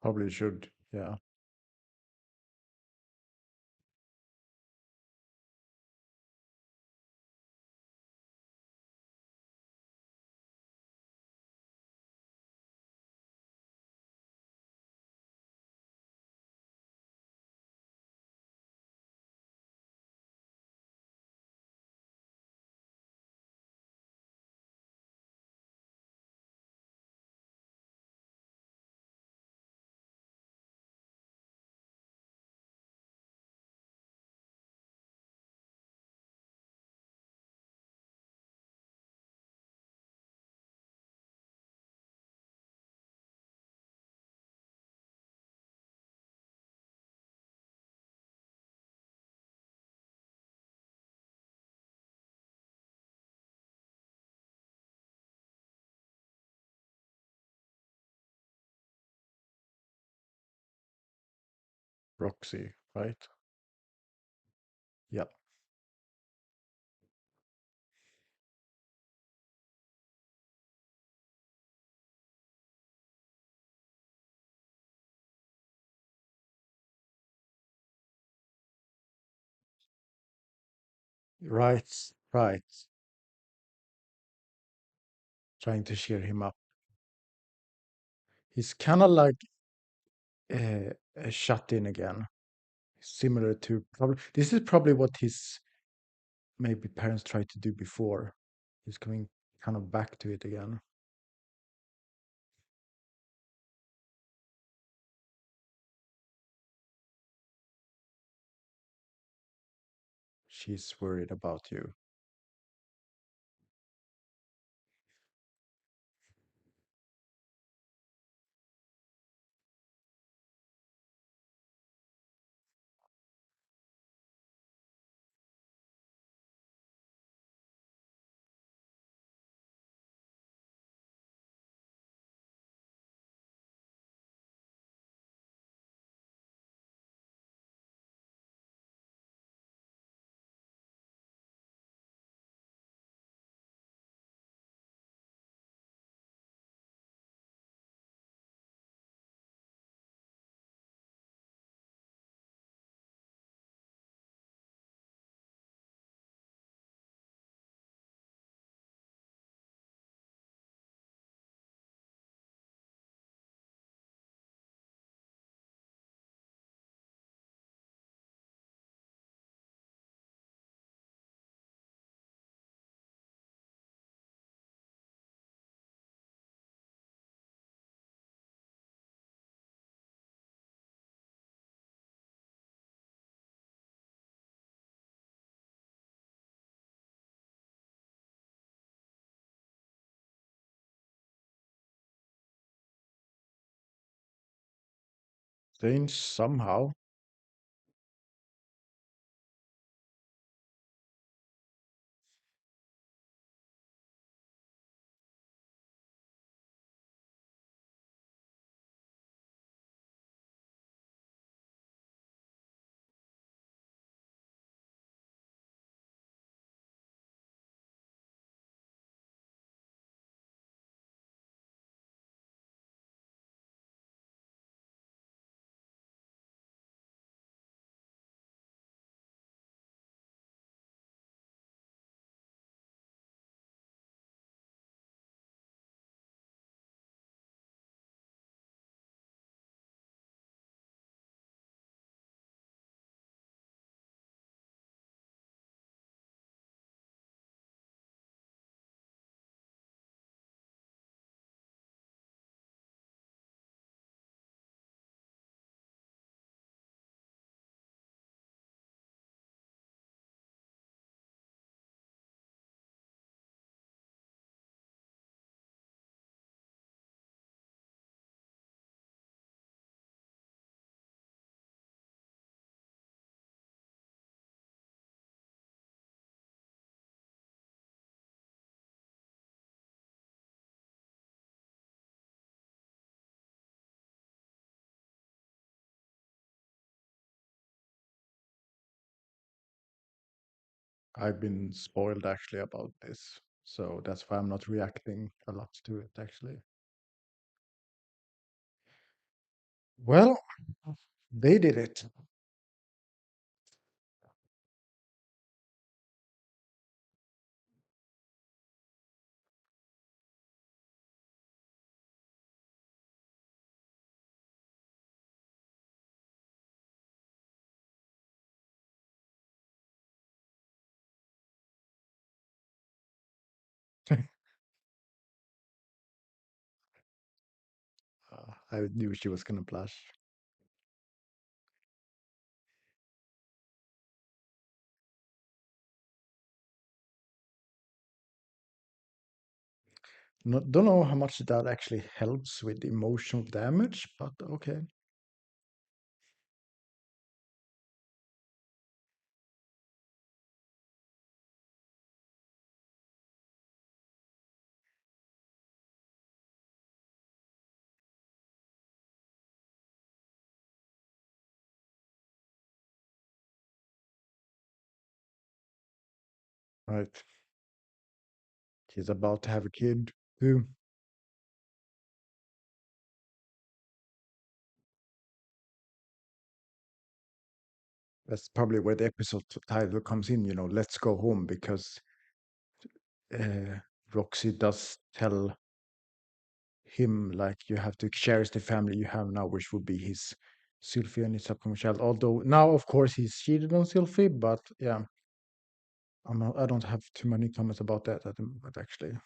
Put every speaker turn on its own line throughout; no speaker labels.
Probably should. Yeah. Roxy, right? Yeah. Right. Right. Trying to cheer him up. He's kind of like a shut in again. Similar to probably this is probably what his maybe parents tried to do before. He's coming kind of back to it again. She's worried about you. Strange somehow. I've been spoiled actually about this. So that's why I'm not reacting a lot to it actually. Well, they did it. I knew she was gonna blush. Don't know how much that actually helps with emotional damage, but okay. Right. He's about to have a kid too. That's probably where the episode title comes in, let's go home, because uh, Roxy does tell him, like, you have to cherish the family you have now, which would be his Sylvie and his upcoming child. Although now, of course, he's cheated on Sylvie, but yeah, I don't have too many comments about that at the moment, actually.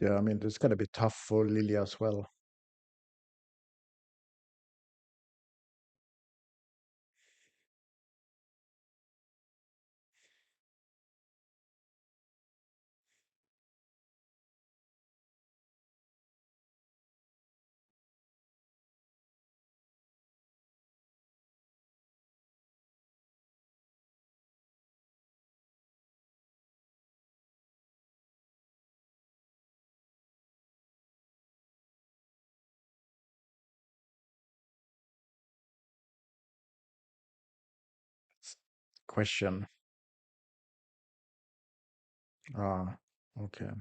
Yeah, I mean, it's gonna be tough for Lily as well. Question. Ah, okay.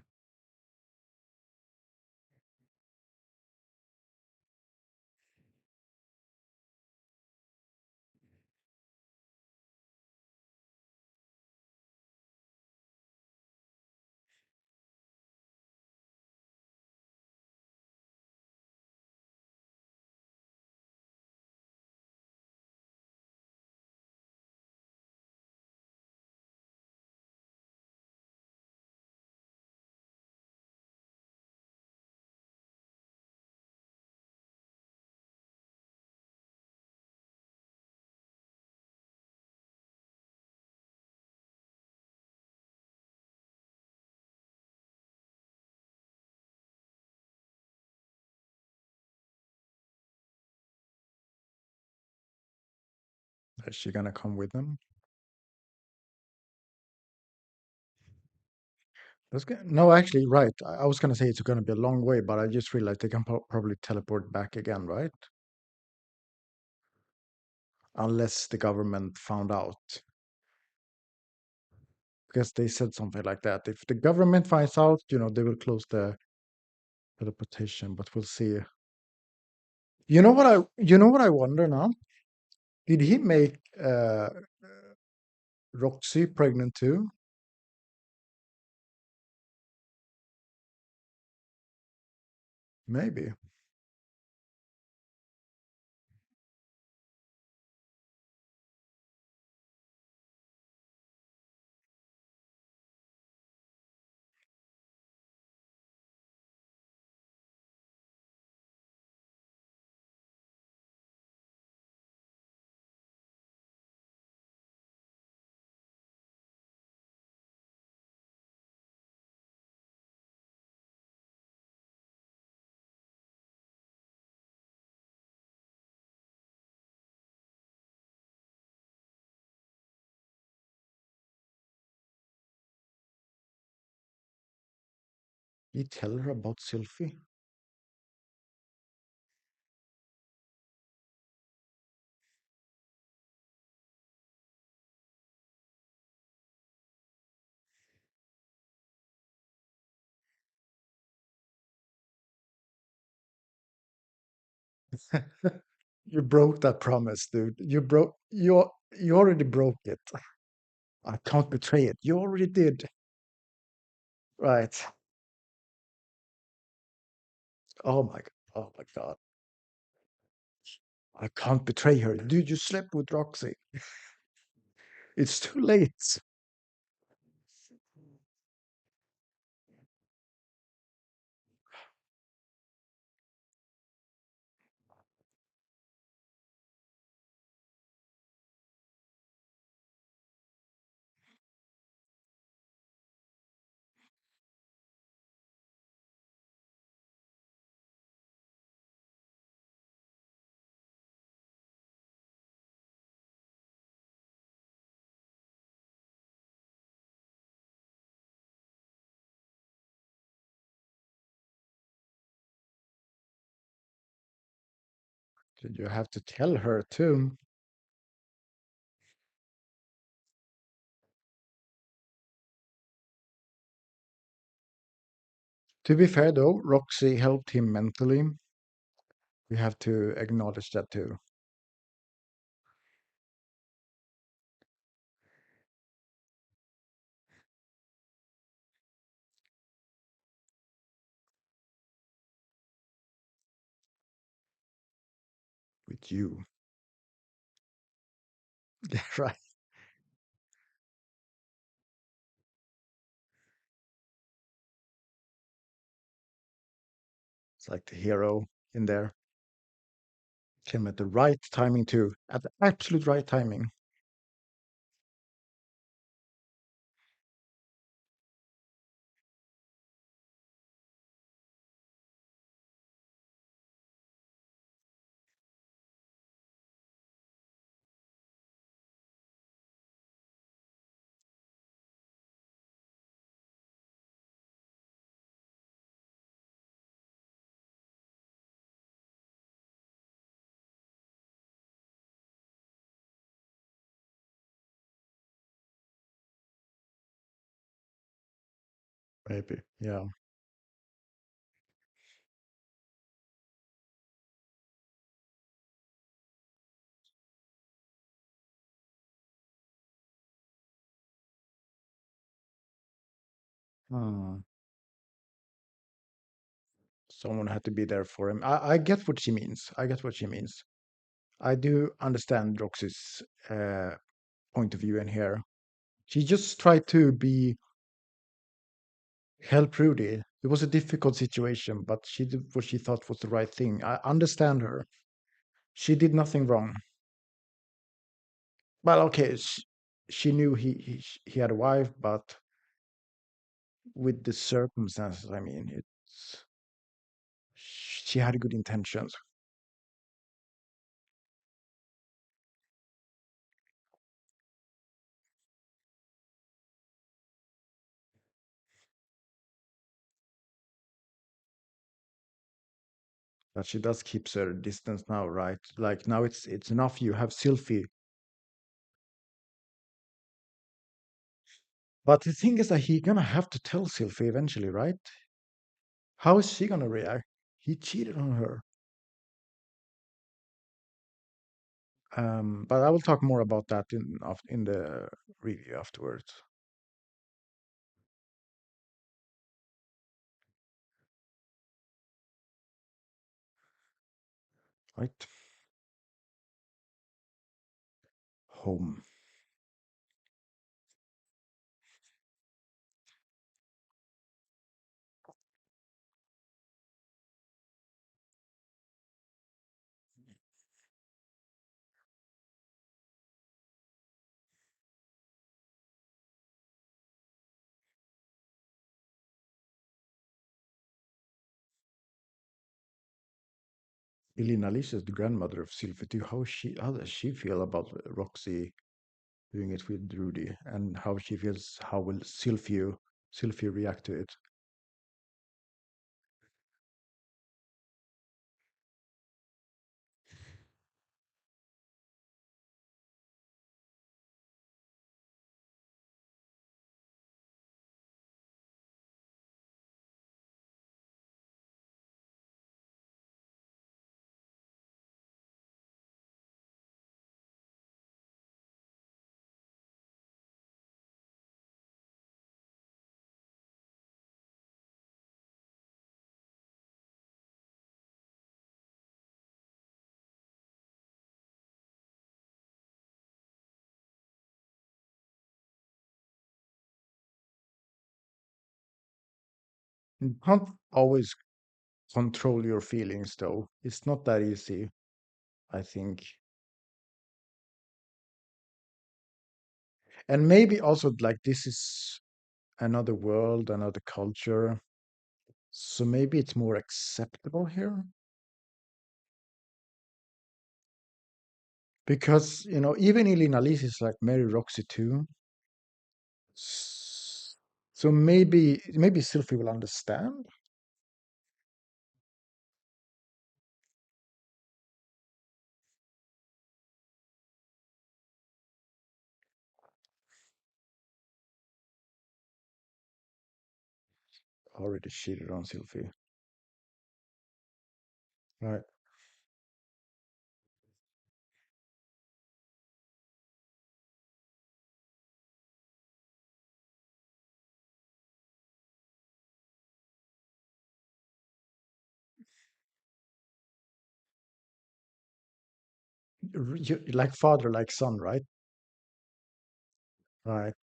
Is she gonna come with them? No, actually, right. I was gonna say it's gonna be a long way, but I just realized they can probably teleport back again, right? Unless the government found out, because they said something like that. If the government finds out, they will close the teleportation. But we'll see. You know what I wonder now? Did he make Roxy pregnant too? Maybe. You tell her about Sylvie? You broke that promise, dude. You already broke it. I can't betray it. You already did. Right. Oh my God. I can't betray her. Dude, you slept with Roxy. It's too late. You have to tell her too. To be fair though, Roxy helped him mentally. We have to acknowledge that too. With you. Yeah, right. It's like the hero in there. Came at the right timing too. At the absolute right timing. Maybe. Yeah. Hmm. Someone had to be there for him. I get what she means. I get what she means. I do understand Roxy's point of view in here. She just tried to be help Rudy. It was a difficult situation, but she did what she thought was the right thing. I understand her. She did nothing wrong. Well, okay, she knew he had a wife, but with the circumstances, I mean, it's she had good intentions. But she does keep her distance now, right? Like now it's enough. You have Sylvie. But the thing is that he gonna have to tell Sylvie eventually, right? How is she gonna react? He cheated on her. But I will talk more about that in the review afterwards, right? Home. Elena Alicia is the grandmother of Sylvie too. How does she feel about Roxy doing it with Rudy, and how she feels? How will Sylvie react to it? You can't always control your feelings, though. It's not that easy, I think. And maybe also like this is another world, another culture. So maybe it's more acceptable here. Because, even Elena Lis is like Mary Roxy too. S- So maybe Sylvie will understand. Already cheated on Sylvie. Right. Like father, like son, right? Right.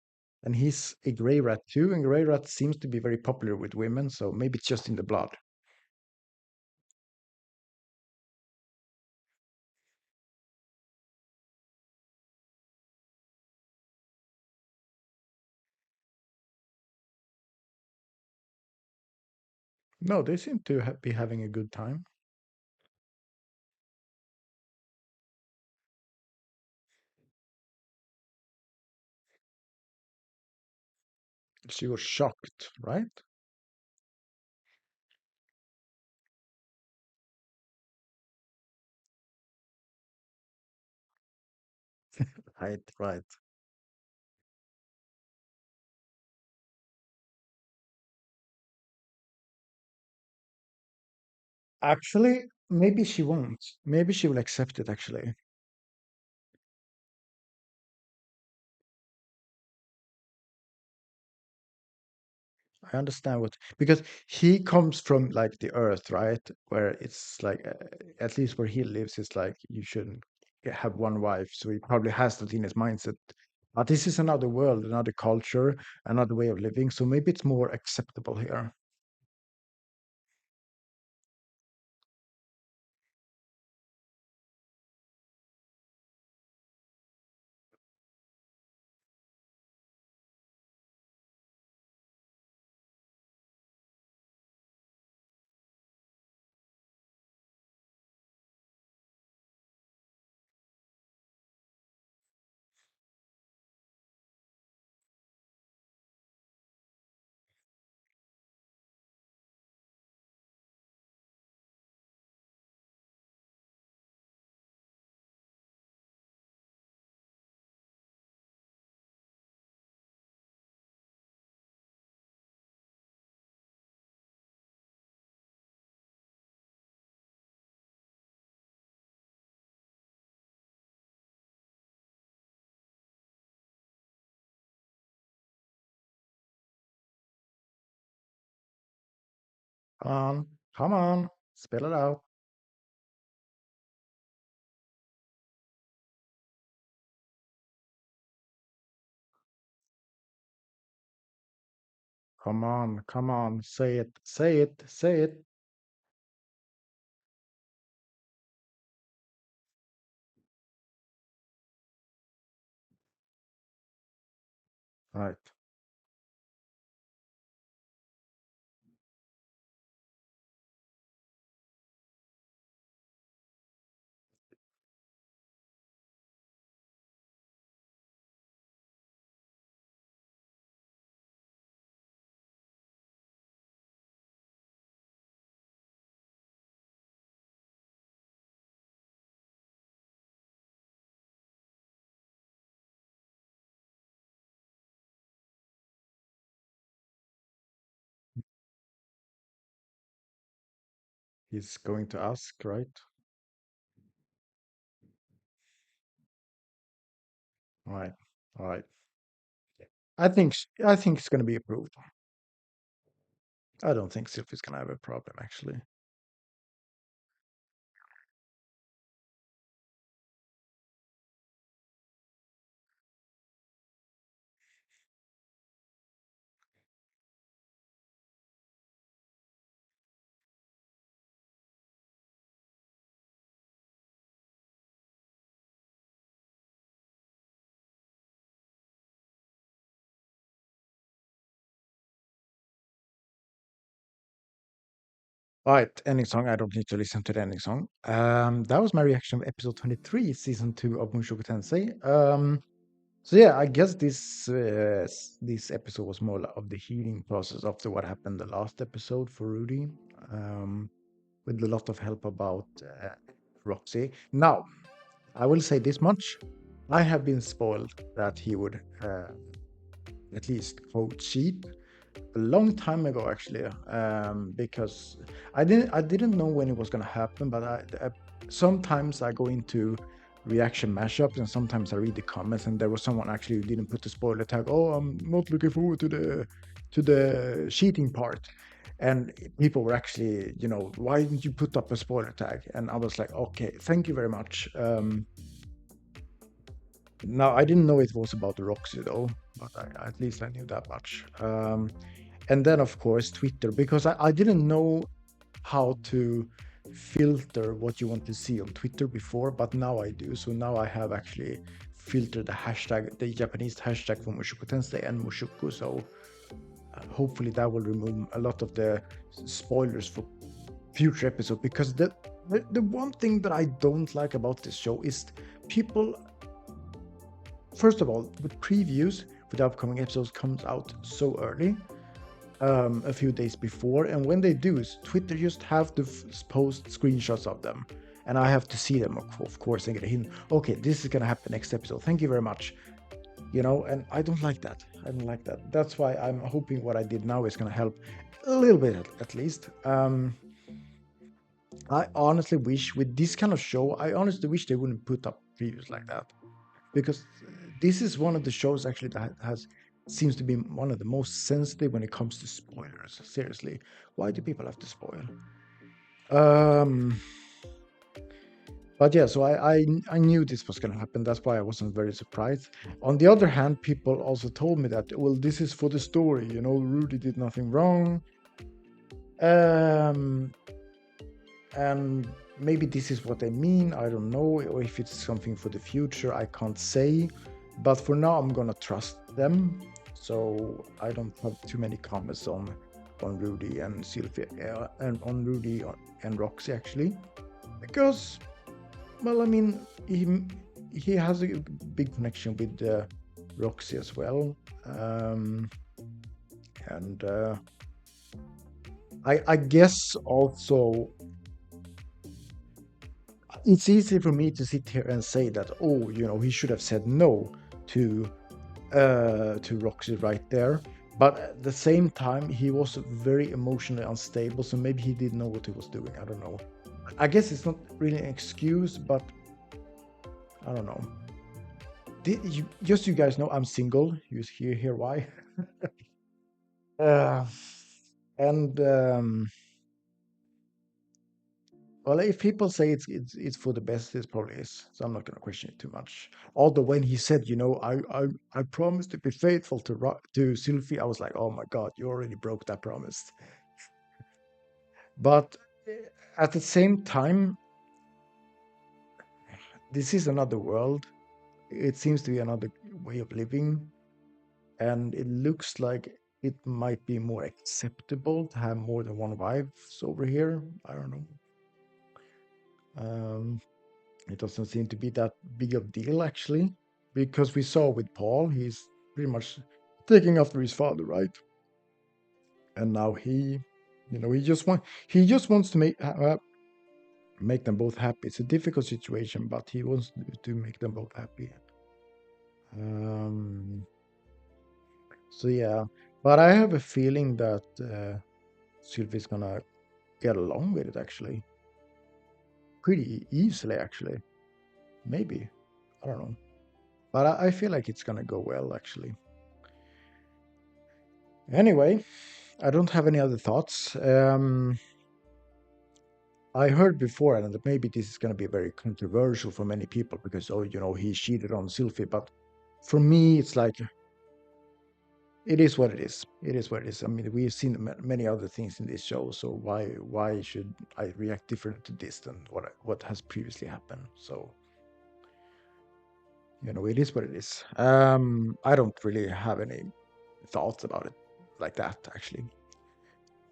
And he's a gray rat too, and gray rat seems to be very popular with women, so maybe it's just in the blood. No, they seem to be having a good time. She was shocked, right? Right, right. Actually, maybe she won't. Maybe she will accept it, actually. I understand what, because he comes from like the earth, right? Where it's like, at least where he lives, it's like you shouldn't have one wife. So he probably has that in his mindset. But this is another world, another culture, another way of living. So maybe it's more acceptable here. Come on, come on, spell it out. Come on, say it, say it, say it. Right. He's going to ask, right? Right, right. I think it's going to be approved. I don't think Sylvie's going to have a problem, actually. Right, ending song. I don't need to listen to the ending song. That was my reaction of episode 23, season 2 of Mushoku Tensei. So yeah, I guess this episode was more of the healing process after what happened the last episode for Rudy, with a lot of help about Roxy. Now, I will say this much: I have been spoiled that he would at least quote cheat a long time ago, actually, because I didn't know when it was gonna happen, but I sometimes I go into reaction mashups and sometimes I read the comments and there was someone actually who didn't put the spoiler tag. Oh, I'm not looking forward to the cheating part. And people were actually, why didn't you put up a spoiler tag? And I was like, okay, thank you very much. Now I didn't know it was about Roxy though, but at least I knew that much. And then of course Twitter, because I didn't know how to filter what you want to see on Twitter before, but now I do. So now I have actually filtered the Japanese hashtag for Mushoku Tensei and Mushoku. So hopefully that will remove a lot of the spoilers for future episode. Because the one thing that I don't like about this show is people. First of all, the previews for the upcoming episodes comes out so early, a few days before, and when they do, Twitter just have to post screenshots of them, and I have to see them, of course, and get a hint. Okay, this is gonna happen next episode. Thank you very much. And I don't like that. I don't like that. That's why I'm hoping what I did now is gonna help a little bit at least. I honestly wish with this kind of show, I honestly wish they wouldn't put up previews like that, because this is one of the shows actually that has seems to be one of the most sensitive when it comes to spoilers. Seriously, why do people have to spoil? Um, but yeah, so I knew this was gonna happen. That's why I wasn't very surprised. On the other hand, people also told me that, well, this is for the story. Rudy did nothing wrong. Um, and maybe this is what they mean. I don't know, or if it's something for the future, I can't say. But for now, I'm gonna trust them. So I don't have too many comments on Rudy and Sylvia, and on Rudy and Roxy actually, because, well, I mean, he has a big connection with Roxy as well, and I guess also it's easy for me to sit here and say that, oh, he should have said no to Roxy right there. But at the same time, he was very emotionally unstable, so maybe he didn't know what he was doing. I don't know. I guess it's not really an excuse, but I don't know. Just so you guys know, I'm single. You hear why? uh, and Well, if people say it's for the best, it probably is. So I'm not going to question it too much. Although when he said, I promised to be faithful to Sylvie, I was like, oh my God, you already broke that promise. But at the same time, this is another world. It seems to be another way of living, and it looks like it might be more acceptable to have more than one wife over here. I don't know. Um, It doesn't seem to be that big of a deal, actually, because we saw with Paul, he's pretty much taking after his father, right? And now he just wants to make them both happy. It's a difficult situation, but he wants to make them both happy. Um, so yeah, but I have a feeling that Sylvie's gonna get along with it actually, pretty easily, actually. Maybe, I don't know, but I feel like it's gonna go well, actually. Anyway, I don't have any other thoughts. I heard before, and that maybe this is going to be very controversial for many people because, oh, he cheated on Sylvie. But for me, it's like, it is what it is. It is what it is. I mean, we've seen many other things in this show, so why should I react different to this than what has previously happened? So, it is what it is. I don't really have any thoughts about it like that, actually.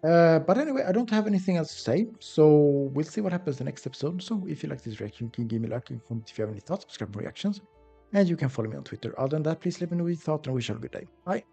But anyway, I don't have anything else to say, so we'll see what happens the next episode. So if you like this reaction, you can give me a like and comment if you have any thoughts, subscribe for reactions, and you can follow me on Twitter. Other than that, please let me know your thoughts and wish you a good day. Bye.